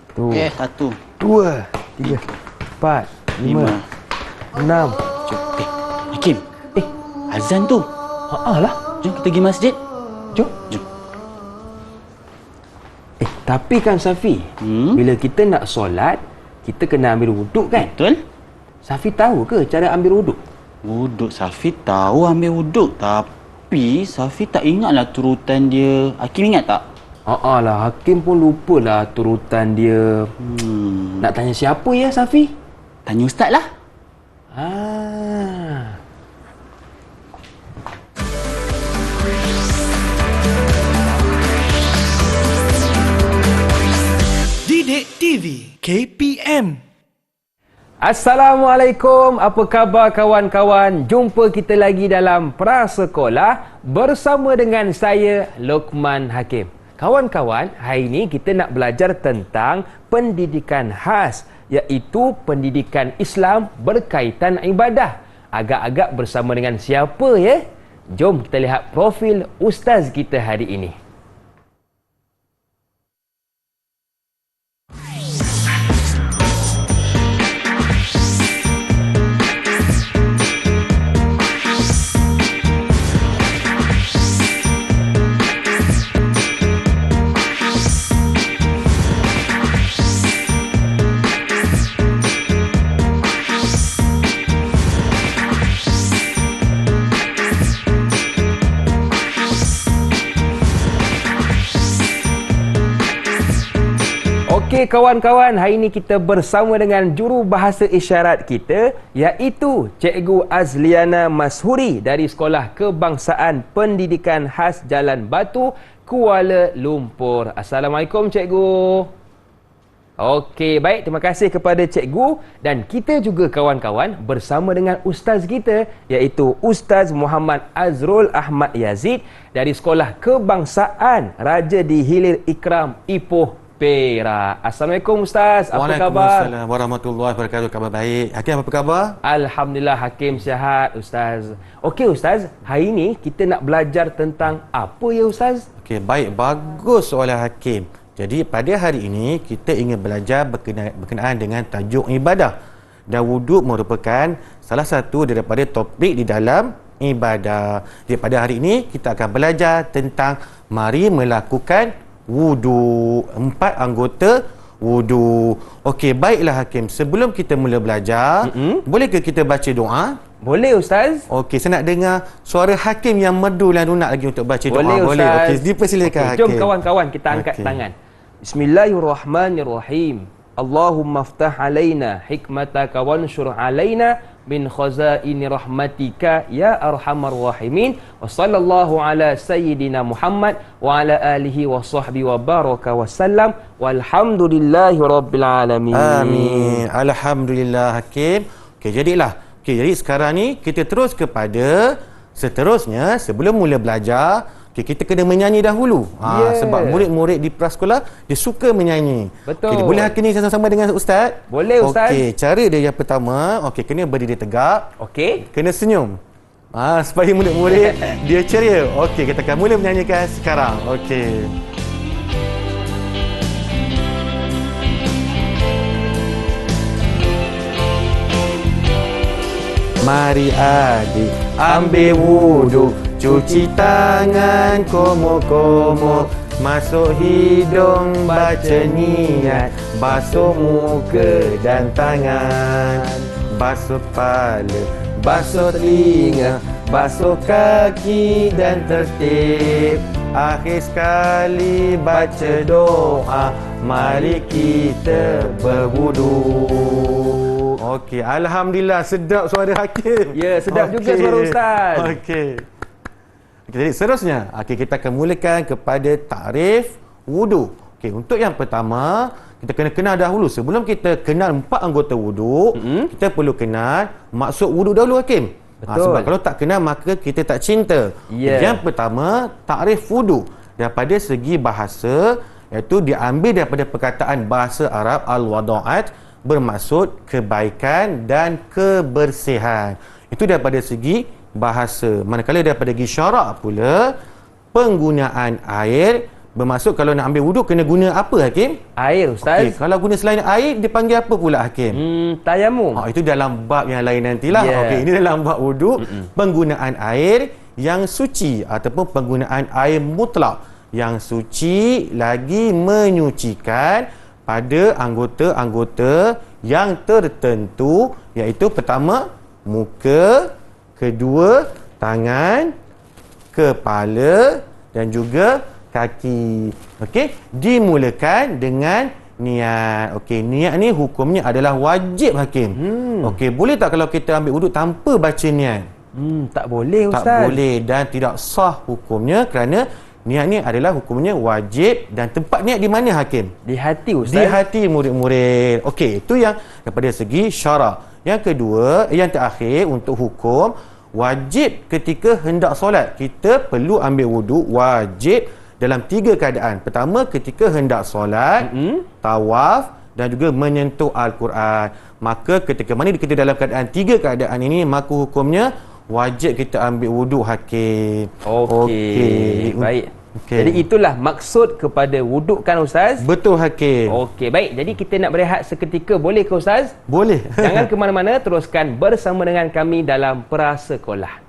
Satu. Okey, 1, Dua. Tiga. Empat. Lima. 5. Enam. Hakim. Azan tu. Lah. Jom kita pergi masjid. Jom. Jom. Tapi kan Safi, bila kita nak solat, kita kena ambil wuduk kan? Betul? Safi tahu ke cara ambil wuduk? Wuduk, Safi tahu ambil wuduk. Tapi Safi tak ingatlah turutan dia. Hakim ingat tak? Lah, Hakim pun lupalah turutan dia. Nak tanya siapa ya, Safi? Tanya ustaz lah. Didik TV KPM. Assalamualaikum, apa khabar kawan-kawan? Jumpa kita lagi dalam Prasekolah bersama dengan saya, Luqman Hakim. Kawan-kawan, hari ini kita nak belajar tentang pendidikan khas, iaitu pendidikan Islam berkaitan ibadah. Agak-agak bersama dengan siapa ya? Jom kita lihat profil ustaz kita hari ini. Okey kawan-kawan, hari ini kita bersama dengan juru bahasa isyarat kita, iaitu Cikgu Azliana Mashuri dari Sekolah Kebangsaan Pendidikan Khas Jalan Batu, Kuala Lumpur. Assalamualaikum Cikgu. Okey, baik, terima kasih kepada Cikgu, dan kita juga kawan-kawan bersama dengan ustaz kita, iaitu Ustaz Muhammad Azrul Ahmad Yazid dari Sekolah Kebangsaan Raja di Hilir Ikram, Ipoh, Perak. Assalamualaikum Ustaz, apa khabar? Waalaikumsalam warahmatullahi wabarakatuh. Khabar baik. Hakim, apa khabar? Alhamdulillah, Hakim sihat Ustaz. Okey Ustaz, hari ini kita nak belajar tentang apa ya Ustaz? Okey, baik, bagus soalan Hakim. Jadi pada hari ini kita ingin belajar berkenaan dengan tajuk ibadah. Dan wuduk merupakan salah satu daripada topik di dalam ibadah. Jadi pada hari ini kita akan belajar tentang mari melakukan wudu, 4 anggota wudu. Okey, baiklah Hakim. Sebelum kita mula belajar, bolehkah kita baca doa? Boleh Ustaz. Okey, saya nak dengar suara Hakim yang merdu dan lunak lagi untuk baca doa. Boleh Ustaz. Okey, dipersilakan Hakim. Jom kawan-kawan kita angkat tangan. Bismillahirrahmanirrahim. Allahumma ftah alaina hikmataka wanshur alaina min khazaini rahmatika ya arhamar rahimin. Wa sallallahu ala sayyidina Muhammad wa ala alihi wa sahbihi wa baraka wa sallam walhamdulillahi rabbil alamin. Amin. Alhamdulillah Hakim. Okey, jadi sekarang ni kita terus kepada seterusnya. Sebelum mula belajar, kita kena menyanyi dahulu. Sebab murid-murid di prasekolah dia suka menyanyi. Betul. Boleh Hakim ni sama-sama dengan ustaz? Boleh Ustaz. Okey, cara dia yang pertama, kena berdiri tegak. Okey. Kena senyum. Supaya murid-murid dia ceria. Okey, kita akan mula menyanyikan sekarang. Okey. Mari adik ambil wudu, cuci tangan komo-komo, masuk hidung baca niat, basuh muka dan tangan, basuh kepala, basuh telinga, basuh kaki dan tertib. Akhir sekali baca doa, mari kita berwudu. Okey, alhamdulillah, sedap suara Hakim. Ya, sedap juga suara Ustaz. Okey. Jadi seterusnya, kita akan mulakan kepada takrif wudu. Okey, untuk yang pertama, kita kena kenal dahulu. Sebelum kita kenal 4 anggota wudu, kita perlu kenal maksud wudu dahulu Hakim. Sebab kalau tak kenal maka kita tak cinta. Yang pertama, takrif wudu daripada segi bahasa, iaitu diambil daripada perkataan bahasa Arab al-wada'at, bermaksud kebaikan dan kebersihan. Itu daripada segi bahasa. Manakala daripada segi syarak pula, penggunaan air Bermaksud kalau nak ambil wuduk kena guna apa Hakim? Air, Ustaz. Okey, kalau guna selain air dipanggil apa pula Hakim? Tayamum. Itu dalam bab yang lain nantilah. Yeah. Okey, ini dalam bab wuduk, penggunaan air yang suci ataupun penggunaan air mutlak yang suci lagi menyucikan pada anggota-anggota yang tertentu, iaitu pertama muka, kedua tangan, kepala dan juga kaki. Okey, dimulakan dengan niat. Okey, niat ni hukumnya adalah wajib Hakim. Okey, boleh tak kalau kita ambil wuduk tanpa baca niat? Tak boleh, Ustaz. Tak boleh dan tidak sah hukumnya kerana niat ni adalah hukumnya wajib. Dan tempat niat di mana Hakim? Di hati, Ustaz. Di hati murid-murid. Okey, itu yang daripada segi syarak. Yang kedua, yang terakhir untuk hukum, wajib ketika hendak solat. Kita perlu ambil wuduk wajib dalam 3 keadaan. Pertama, ketika hendak solat, tawaf dan juga menyentuh Al-Quran. Maka ketika mana kita dalam keadaan 3 keadaan ini, maka hukumnya wajib kita ambil wuduk Hakim. Okey. Baik. Okey. Jadi itulah maksud kepada wuduk kan, Ustaz? Betul Hakim. Okey, baik. Jadi kita nak berehat seketika. Boleh ke, Ustaz? Boleh. Jangan ke mana-mana. Teruskan bersama dengan kami dalam Prasekolah.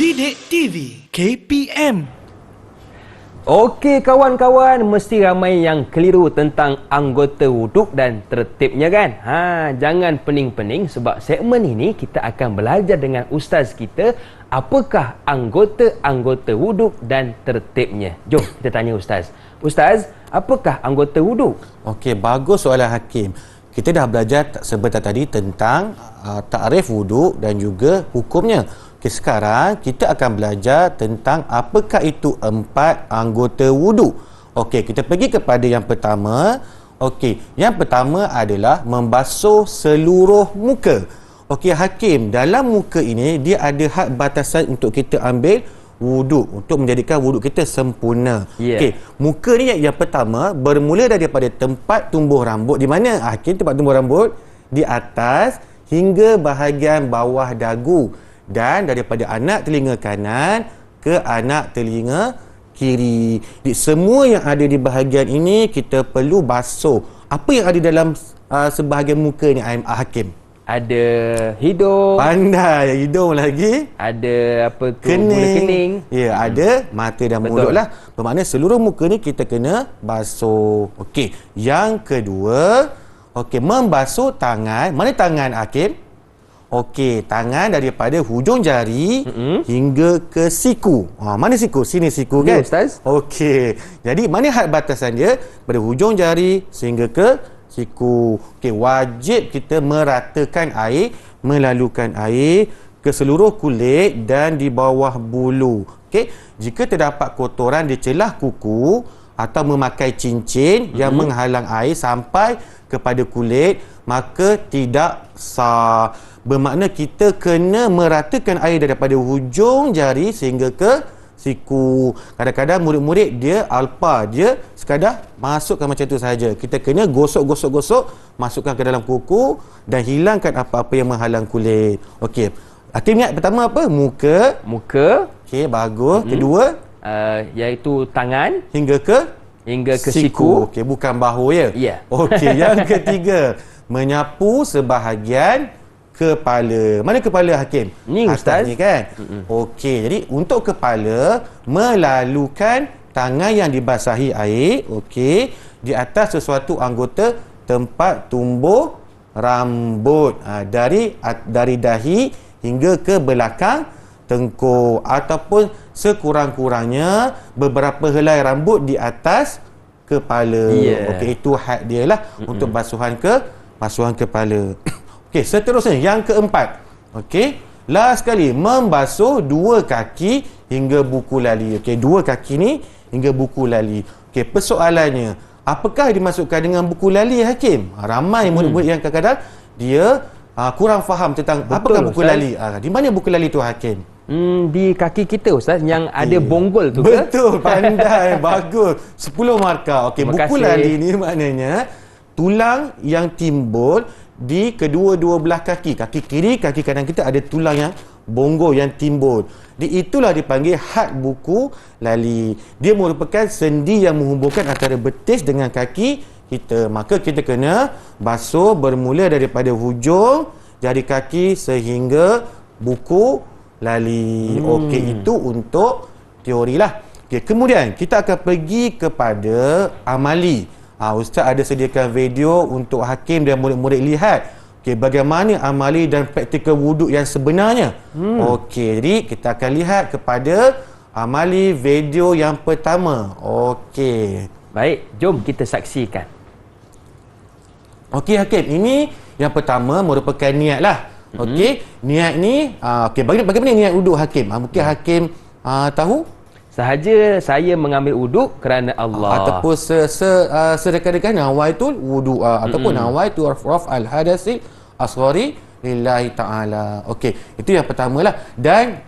Didik TV KPM. Okey kawan-kawan, mesti ramai yang keliru tentang anggota wuduk dan tertibnya kan? Jangan pening-pening sebab segmen ini kita akan belajar dengan ustaz kita apakah anggota-anggota wuduk dan tertibnya. Jom kita tanya ustaz. Ustaz, apakah anggota wuduk? Okey, bagus soalan Hakim. Kita dah belajar sebentar tadi tentang takrif wuduk dan juga hukumnya. Okay, sekarang kita akan belajar tentang apakah itu 4 anggota wuduk. Okey, kita pergi kepada yang pertama. Okey, yang pertama adalah membasuh seluruh muka. Okey, Hakim, dalam muka ini dia ada had batasan untuk kita ambil wuduk untuk menjadikan wuduk kita sempurna. Yeah. Okey, muka ni yang pertama bermula daripada tempat tumbuh rambut. Di mana Hakim tempat tumbuh rambut? Di atas hingga bahagian bawah dagu. Dan daripada anak telinga kanan ke anak telinga kiri. Jadi, semua yang ada di bahagian ini kita perlu basuh. Apa yang ada dalam sebahagian muka ni Hakim? Ada hidung. Pandai, hidung lagi. Ada apa tu? Kening. Bulu kening. Ya, ada mata dan mulut lah. Bermakna seluruh muka ni kita kena basuh. Okey, yang kedua, okey, membasuh tangan. Mana tangan Hakim? Okey, tangan daripada hujung jari hingga ke siku. Mana siku? Sini siku kan? Ya, Ustaz. Okey. Jadi mana had batasan dia? Pada hujung jari sehingga ke siku. Okey, wajib kita meratakan air, melalukan air ke seluruh kulit dan di bawah bulu. Okey, jika terdapat kotoran di celah kuku atau memakai cincin yang menghalang air sampai kepada kulit, maka tidak sah. Bermakna kita kena meratakan air daripada hujung jari sehingga ke siku. Kadang-kadang murid-murid dia alpa, dia sekadar masukkan macam tu saja. Kita kena gosok-gosok-gosok, masukkan ke dalam kuku dan hilangkan apa-apa yang menghalang kulit. Okey. Hakim ingat pertama apa? Muka. Okey, bagus. Kedua, Iaitu tangan hingga ke siku. Okey, bukan bahu ya. Ya. Okey, yang ketiga, menyapu sebahagian kepala. Mana kepala Hakim? Ni Ustaz. Ni kan? Okey, jadi untuk kepala melalukan tangan yang dibasahi air, okey, di atas sesuatu anggota tempat tumbuh rambut. Dari dahi hingga ke belakang tengkuk ataupun sekurang-kurangnya beberapa helai rambut di atas kepala. Yeah. Okey, itu had dia lah untuk basuhan kepala. Okey, seterusnya yang keempat. Okey, Last sekali, membasuh dua kaki hingga buku lali. Okey, dua kaki ni hingga buku lali. Okey, persoalannya, apakah dimasukkan dengan buku lali, Hakim? Ramai murid-murid yang kadang-kadang dia kurang faham tentang apakah buku Ustaz. lali. Di mana buku lali tu, Hakim? Di kaki kita Ustaz yang ada bonggol tu ke? Betul, pandai, bagus. 10 markah. Okey, Terima buku kasih. lali ni maknanya tulang yang timbul di kedua-dua belah kaki. Kaki kiri, kaki kanan kita ada tulang yang bonggol yang timbul. Itulah dipanggil had buku lali. Dia merupakan sendi yang menghubungkan antara betis dengan kaki kita. Maka kita kena basuh bermula daripada hujung jari kaki sehingga buku lali. Okey, itu untuk teori lah. Okey, kemudian kita akan pergi kepada amali. Ustaz ada sediakan video untuk Hakim dan murid-murid lihat. Okey, bagaimana amali dan praktikal wuduk yang sebenarnya. Okey, jadi kita akan lihat kepada amali video yang pertama. Okey. Baik, jom kita saksikan. Okey, Hakim, ini yang pertama merupakan niat lah. Okey, niat ni okey, bagaimana niat wuduk, Hakim? Mungkin Hakim tahu? Sahaja saya mengambil wuduk kerana Allah. Ataupun sedekat-dekat nawaitul wudu ataupun nawaitu raf'al hadasi asghari lillahi ta'ala. Okey, itu yang pertamalah. Dan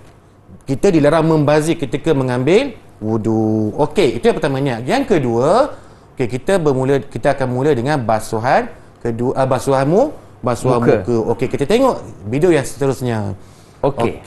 kita dilarang membazir ketika mengambil wudu. Okey, itu yang pertamanya. Yang kedua, okey, kita akan mula dengan basuhan kedua, basuhan muka. Okey, kita tengok video yang seterusnya. Okey.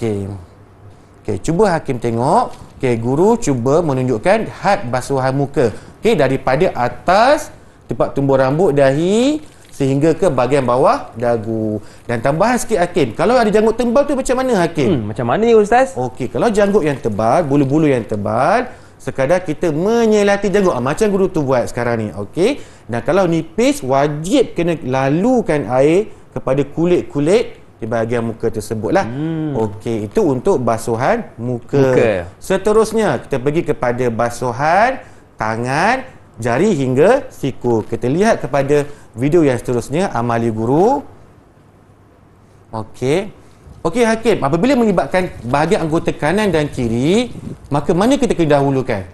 Okey, cuba Hakim tengok. Okey, guru cuba menunjukkan had basuhan muka. Okey, daripada atas tempat tumbuh rambut dahi sehingga ke bahagian bawah dagu. Dan tambahan sikit, Hakim, kalau ada janggut tebal tu macam mana, Hakim? Macam mana ni Ustaz? Okey, kalau janggut yang tebal, bulu-bulu yang tebal, sekadar kita menyelati janggut. Macam guru tu buat sekarang ni. Okey. Dan kalau nipis, wajib kena lalukan air kepada kulit-kulit di bahagian muka tersebutlah. Okey, itu untuk basuhan muka. Seterusnya, kita pergi kepada basuhan tangan, jari hingga siku. Kita lihat kepada video yang seterusnya, amali guru. Okey. Okey, Hakim, apabila melibatkan bahagian anggota kanan dan kiri, maka mana kita kena dahulukan?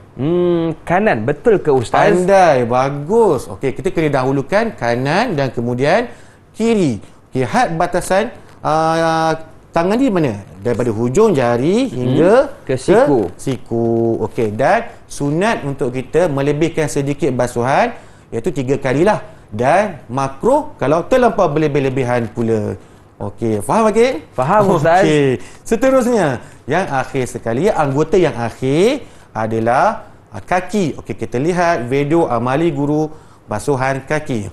Kanan, betul ke Ustaz? Pandai, bagus. Okey, kita kena dahulukan kanan dan kemudian kiri. Okey, had batasan tangan di mana? Daripada hujung jari hingga ke siku. Siku. Okey, dan sunat untuk kita melebihkan sedikit basuhan iaitu 3 kalilah. Dan makruh kalau terlampau berlebih-lebihan pula. Okey, faham lagi? Faham Ustaz. Okey, seterusnya yang akhir sekali, anggota yang akhir adalah kaki. Okey, kita lihat video amali guru basuhan kaki.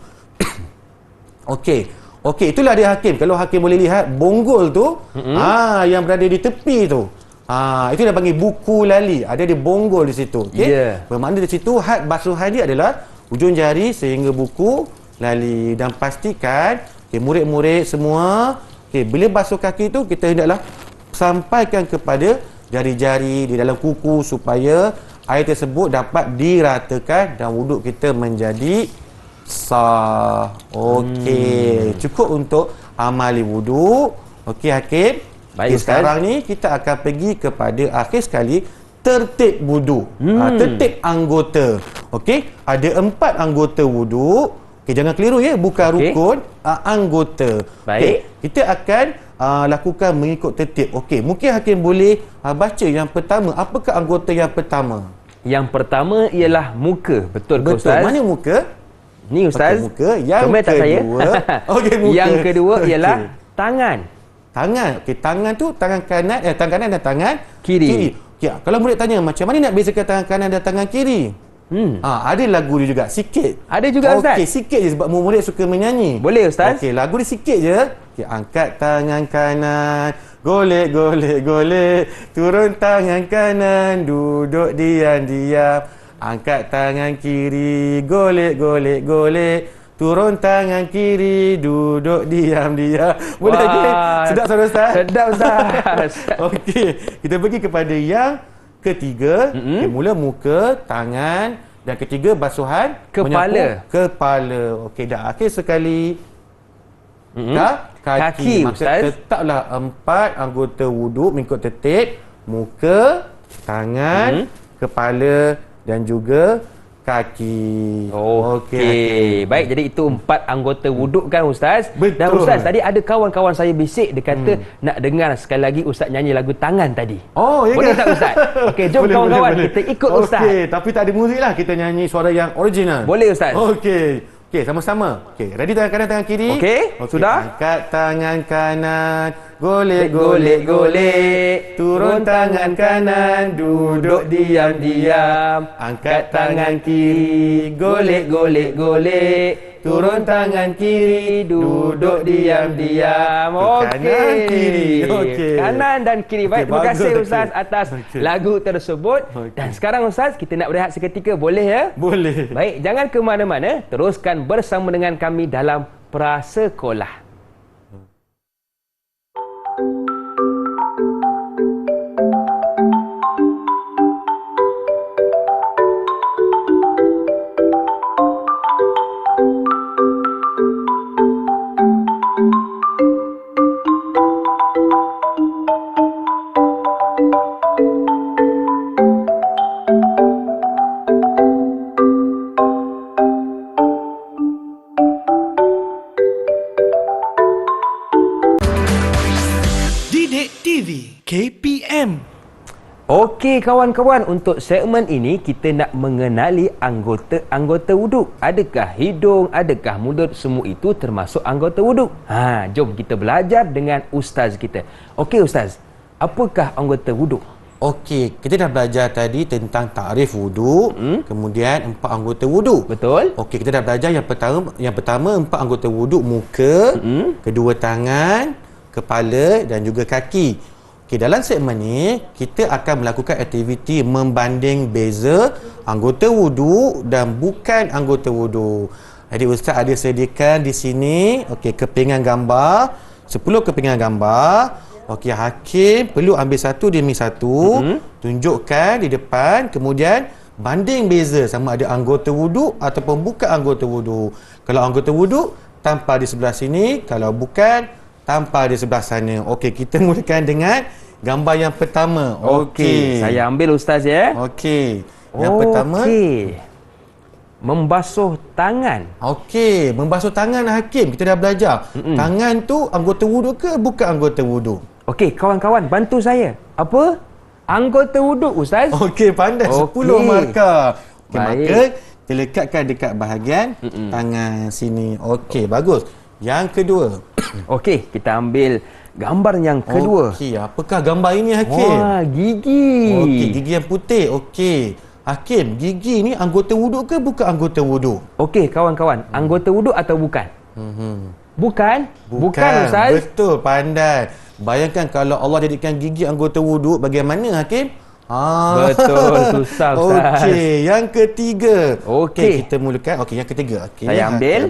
Okey. Okey, itulah dia, Hakim. Kalau Hakim boleh lihat bonggol tu, yang berada di tepi tu. Itu dah panggil buku lali. Ada di bonggol di situ. Okey. Bermakna di situ had basuhan dia adalah hujung jari sehingga buku lali. Dan pastikan murid-murid semua, bila basuh kaki tu kita hendaklah sampaikan kepada jari-jari di dalam kuku supaya air tersebut dapat diratakan dan wuduk kita menjadi sah. Okey, cukup untuk amali wuduk. Okey, Hakim. Baik, sekarang ni kita akan pergi kepada akhir sekali, tertib wuduk. Tertib anggota. Okey, ada 4 anggota wuduk. Okey, jangan keliru ya, bukan rukun, anggota. Baik. Okay, kita akan lakukan mengikut tertib. Okey, mungkin Hakim boleh baca yang pertama. Apakah anggota yang pertama? Yang pertama ialah muka. Betul ke Ustaz? Mana muka? Ni Ustaz. Okay, muka. Yang Comel tak saya? kedua. Okey, muka. Yang kedua ialah tangan. Tangan. Okey, tangan tu tangan kanan, tangan kanan dan tangan Kiri. Okey, kalau murid tanya macam mana nak bezakan tangan kanan dan tangan kiri? Ada lagu dia juga, sikit. Ada juga Ustaz? Okey, sikit je sebab murid suka menyanyi. Boleh Ustaz? Okey, lagu dia sikit je. Okey, angkat tangan kanan, golek, golek, golek. Turun tangan kanan, duduk diam-diam. Angkat tangan kiri, golek, golek, golek. Turun tangan kiri, duduk diam-diam. Boleh lagi? Sedap suara Ustaz? Sedap Ustaz. Okey, kita pergi kepada yang ketiga. Okay, mula muka, tangan, dan ketiga basuhan Kepala. menyapu kepala. Okey, dah akhir sekali. Dah? Kaki, Maka Ustaz. tetaplah 4 anggota wuduk mengikut tertib. Muka, tangan, kepala dan juga kaki. Okey. Baik, jadi itu 4 anggota wuduk kan Ustaz? Betul. Dan Ustaz, tadi ada kawan-kawan saya bisik, dia kata nak dengar sekali lagi Ustaz nyanyi lagu Tangan tadi. Oh, ya Boleh ke? tak Ustaz? Okey, jom Boleh, kawan-kawan boleh. kita ikut Ustaz. Okey, tapi tak ada muzik lah. Kita nyanyi suara yang original. Boleh Ustaz? Okey. Okey, sama-sama. Okey, ready tangan kanan, tangan kiri? Okey, sudah? Angkat tangan kanan, golek, Golek, golek, golek. Turun tangan kanan, duduk diam-diam. Angkat tangan kiri, golek, golek, golek. Turun tangan kiri, duduk diam-diam. Okey. Kanan, kiri. Okey. Kanan dan kiri. Baik, Okey, terima kasih bagus. Ustaz Okey. atas Okey. lagu tersebut. Okey. Dan sekarang Ustaz, kita nak berehat seketika, boleh ya? Boleh. Baik, jangan ke mana-mana. Teruskan bersama dengan kami dalam Prasekolah. Didik TV KPM. Okey kawan-kawan, untuk segmen ini kita nak mengenali anggota-anggota wuduk. Adakah hidung, adakah mulut, semua itu termasuk anggota wuduk. Jom kita belajar dengan ustaz kita. Okey ustaz, apakah anggota wuduk? Okey, kita dah belajar tadi tentang takrif wuduk, kemudian 4 anggota wuduk. Betul? Okey, kita dah belajar yang pertama 4 anggota wuduk, muka, kedua tangan, kepala dan juga kaki. Okey, dalam segmen ni kita akan melakukan aktiviti membanding beza anggota wuduk dan bukan anggota wuduk. Jadi ustaz ada sediakan di sini kepingan gambar, 10 kepingan gambar. Okey, hakim perlu ambil satu demi satu, tunjukkan di depan, kemudian banding beza sama ada anggota wuduk ataupun bukan anggota wuduk. Kalau anggota wuduk tampal di sebelah sini, kalau bukan tampal di sebelah sana. Okey, kita mulakan dengan gambar yang pertama. Okey, saya ambil ustaz ya. Okey. Yang pertama, membasuh tangan. okey, membasuh tangan hakim. Kita dah belajar. Tangan tu anggota wuduk ke bukan anggota wuduk? Okey, kawan-kawan bantu saya. Apa? Anggota wuduk ustaz? Okey, pandai. 10 Okey. markah. Okey, Baik. maka kita lekatkan dekat bahagian tangan sini. Okey, bagus. Yang kedua. Okey, kita ambil gambar yang kedua. Okey, apakah gambar ini hakim? Wah, gigi. Okey, gigi yang putih. Okey. Hakim, gigi ni anggota wuduk ke bukan anggota wuduk? Okey, kawan-kawan, anggota wuduk atau bukan? Bukan? Bukan ustaz. Betul, pandai. Bayangkan kalau Allah jadikan gigi anggota wuduk, bagaimana hakim? Betul, susah ustaz. Okey, yang ketiga. Okey. Kita mulakan. Okey, yang ketiga. Okey, Saya ambil.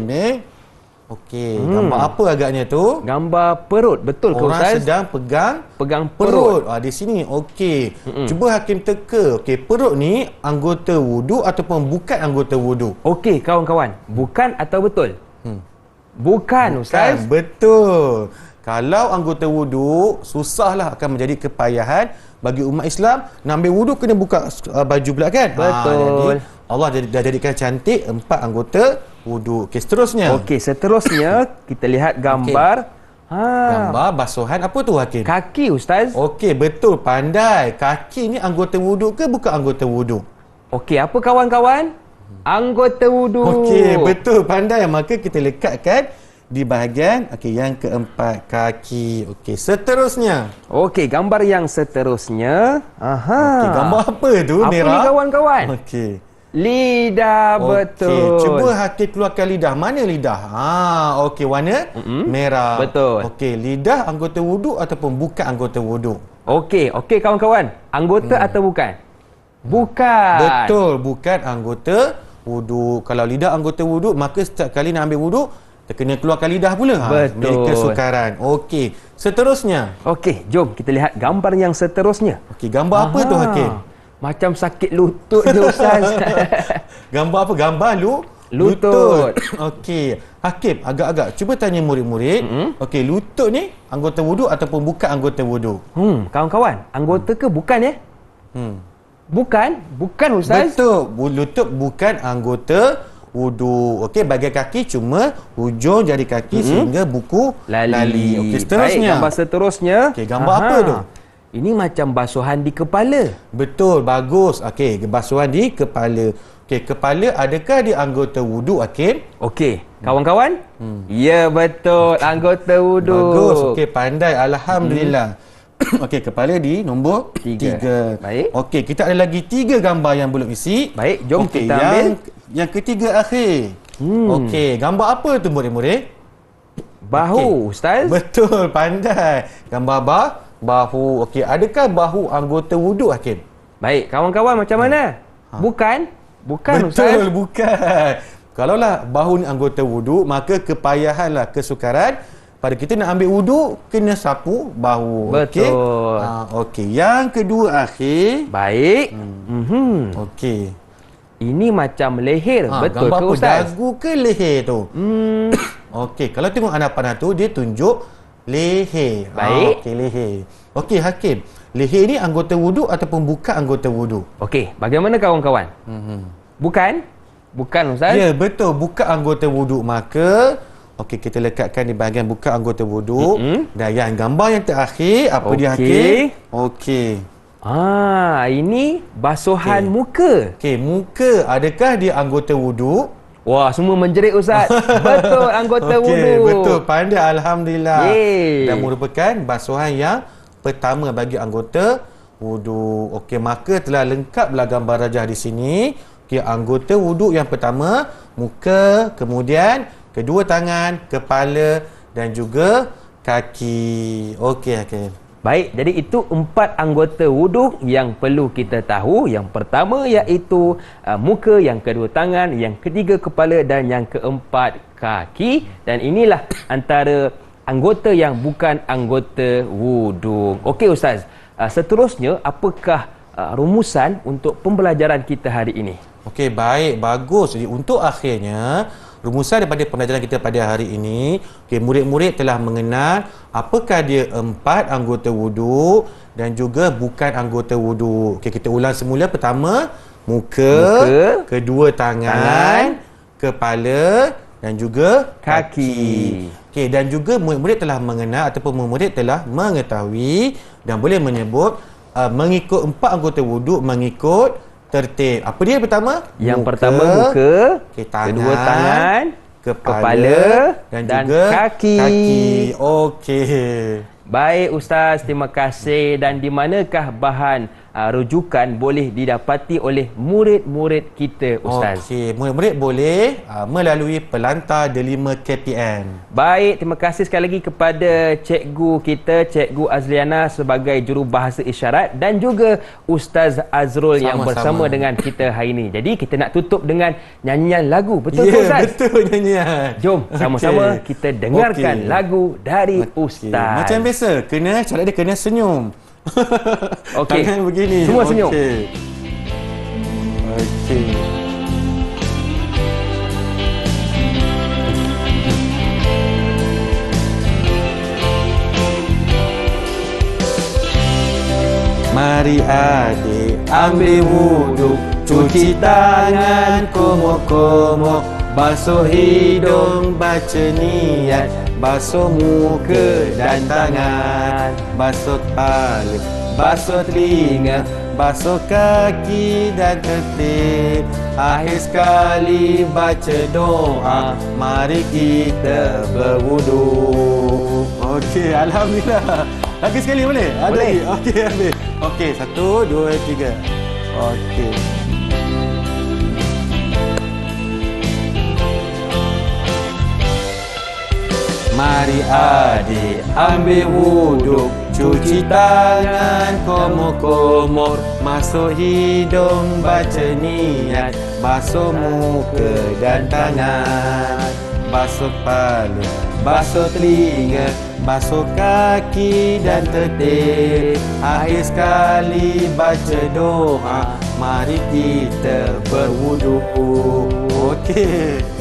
Okey, gambar apa agaknya tu? Gambar perut, betul ke Orang ustaz? sedang pegang perut. Di sini. Okey. Cuba hakim teka. Okey, perut ni anggota wuduk ataupun bukan anggota wuduk? Okey, kawan-kawan, bukan atau betul? Bukan ustaz. Kan? Betul. Kalau anggota wuduk, susahlah akan menjadi kepayahan bagi umat Islam. Nak ambil wuduk kena buka baju pula kan? Betul. Jadi Allah dah jadikan cantik 4 anggota wuduk. Okey, seterusnya. Okey, seterusnya kita lihat gambar. Gambar basuhan apa tu hakim? Kaki ustaz. Okey, betul, pandai. Kaki ni anggota wuduk ke bukan anggota wuduk? Okey, apa kawan-kawan? Anggota wuduk. Okey, betul, pandai. Maka kita lekatkan di bahagian yang keempat, kaki. Okey, seterusnya. Okey, gambar yang seterusnya. Okey, gambar apa tu? Apa Merah. ni kawan-kawan? Okey. Lidah, betul. Okey, cuba hakim keluarkan lidah. Mana lidah? Okey, warna merah. Betul. Okey, lidah anggota wuduk ataupun bukan anggota wuduk? Okey, kawan-kawan. Anggota atau bukan? Bukan. Betul, bukan anggota wuduk. Kalau lidah anggota wuduk, maka setiap kali nak ambil wuduk, kita kena keluarkan lidah pula. Betul. Menjadi kesukaran. Okey, seterusnya. Okey, jom kita lihat gambar yang seterusnya. Okey, gambar apa tu hakim? Macam sakit lutut je ustaz. Gambar apa? Gambar Lutut. Okey. Hakim, agak-agak cuba tanya murid-murid. Okey, lutut ni anggota wuduk ataupun bukan anggota wuduk? Kawan-kawan, anggota ke bukan ya? Bukan Ustaz. Betul. Lutut bukan anggota wuduk. Okey, bahagian kaki cuma hujung jari kaki sehingga buku lali. Okey, seterusnya. Baik, gambar seterusnya. Okey, gambar apa tu? Ini macam basuhan di kepala. Betul, bagus. Okey, basuhan di kepala. Okey, kepala adakah di anggota wuduk, Hakim? Okey, kawan-kawan? Ya, betul. Anggota wuduk. Bagus. Okey, pandai. Alhamdulillah. Okey, kepala di nombor 3. Baik. Okey, kita ada lagi 3 gambar yang belum isi. Baik, jom Okey, kita ambil. Yang ketiga akhir. Okey, gambar apa tu murid-murid? Bahu, Ustaz. Betul, pandai. Gambar bahu. Okey, adakah bahu anggota wuduk, Hakim? Baik, kawan-kawan macam mana? Bukan Betul, Ustaz. bukan. Kalaulah bahu ni anggota wuduk, maka kepayahanlah, kesukaran pada kita nak ambil wuduk, kena sapu bahu. Betul. Okey. Yang kedua akhir. Baik. Okey. Ini macam leher. Betul gambar ke apa? Ustaz? Dagu ke leher tu? Okey, kalau tengok anak panah tu, dia tunjuk leher. Baik. Okey, leher. Okey, Hakim. Leher ni anggota wuduk ataupun bukan anggota wuduk? Okey, bagaimana kawan-kawan? Bukan Ustaz? Ya, betul. Bukan anggota wuduk. Maka, okey, kita lekatkan di bahagian bukan anggota wuduk. Dan yang gambar yang terakhir, apa dia, Hakim? Okey. Ini basuhan muka. Okey, muka. Adakah dia anggota wuduk? Wah, semua menjerit Ustaz. Betul, anggota Okey, wuduk. betul. Pandai, Alhamdulillah. Yeay. Dan merupakan basuhan yang pertama bagi anggota wuduk. Okey, maka telah lengkaplah gambar rajah di sini. Okey, anggota wuduk yang pertama, muka, kemudian kedua tangan, kepala dan juga kaki. Okey, Hakim. Baik, jadi itu 4 anggota wuduk yang perlu kita tahu. Yang pertama iaitu muka, yang kedua tangan, yang ketiga kepala dan yang keempat kaki. Dan inilah antara anggota yang bukan anggota wuduk. Okey Ustaz, seterusnya apakah rumusan untuk pembelajaran kita hari ini? Okey, baik, bagus. Jadi untuk akhirnya rumusan daripada pembelajaran kita pada hari ini, okey, murid-murid telah mengenal apakah dia 4 anggota wuduk dan juga bukan anggota wuduk. Okey, kita ulang semula. Pertama, muka, kedua tangan, kepala dan juga Kaki. Okey, dan juga murid-murid telah mengenal ataupun murid telah mengetahui dan boleh menyebut mengikut 4 anggota wuduk mengikut tertib. Apa dia pertama? Yang pertama muka, kedua tangan, kepala dan juga kaki. Okey. Baik Ustaz, terima kasih. Dan di manakah bahan rujukan boleh didapati oleh murid-murid kita Ustaz? Okey, murid-murid boleh melalui pelantar Delima KPM. Baik, terima kasih sekali lagi kepada cikgu kita, Cikgu Azliana sebagai jurubahasa isyarat dan juga Ustaz Azrul yang bersama dengan kita hari ini. Jadi kita nak tutup dengan nyanyian lagu. Betul ke Ustaz? Betul nyanyian. Jom sama-sama kita dengarkan lagu dari Ustaz. Macam biasa, syarat dia kena senyum. Okey. Tangan begini. Semua senyum. Okey. Mari adik ambil wuduk, cuci tangan komok-komok, basuh hidung baca niat, basuh muka dan tangan, basuh kepala, basuh telinga, basuh kaki dan tertib. Akhir sekali baca doa, mari kita berwuduk. Okey, Alhamdulillah. Lagi sekali boleh? Ada Boleh. lagi? Okey, ambil. Okey, 1, 2, 3. Okey. Mari adik ambil wuduk, cuci tangan komok-komok, masuk hidung baca niat, basuh muka dan tangan, basuh kepala, basuh telinga, basuh kaki dan tertib. Akhir sekali baca doa, mari kita berwudu. Okey.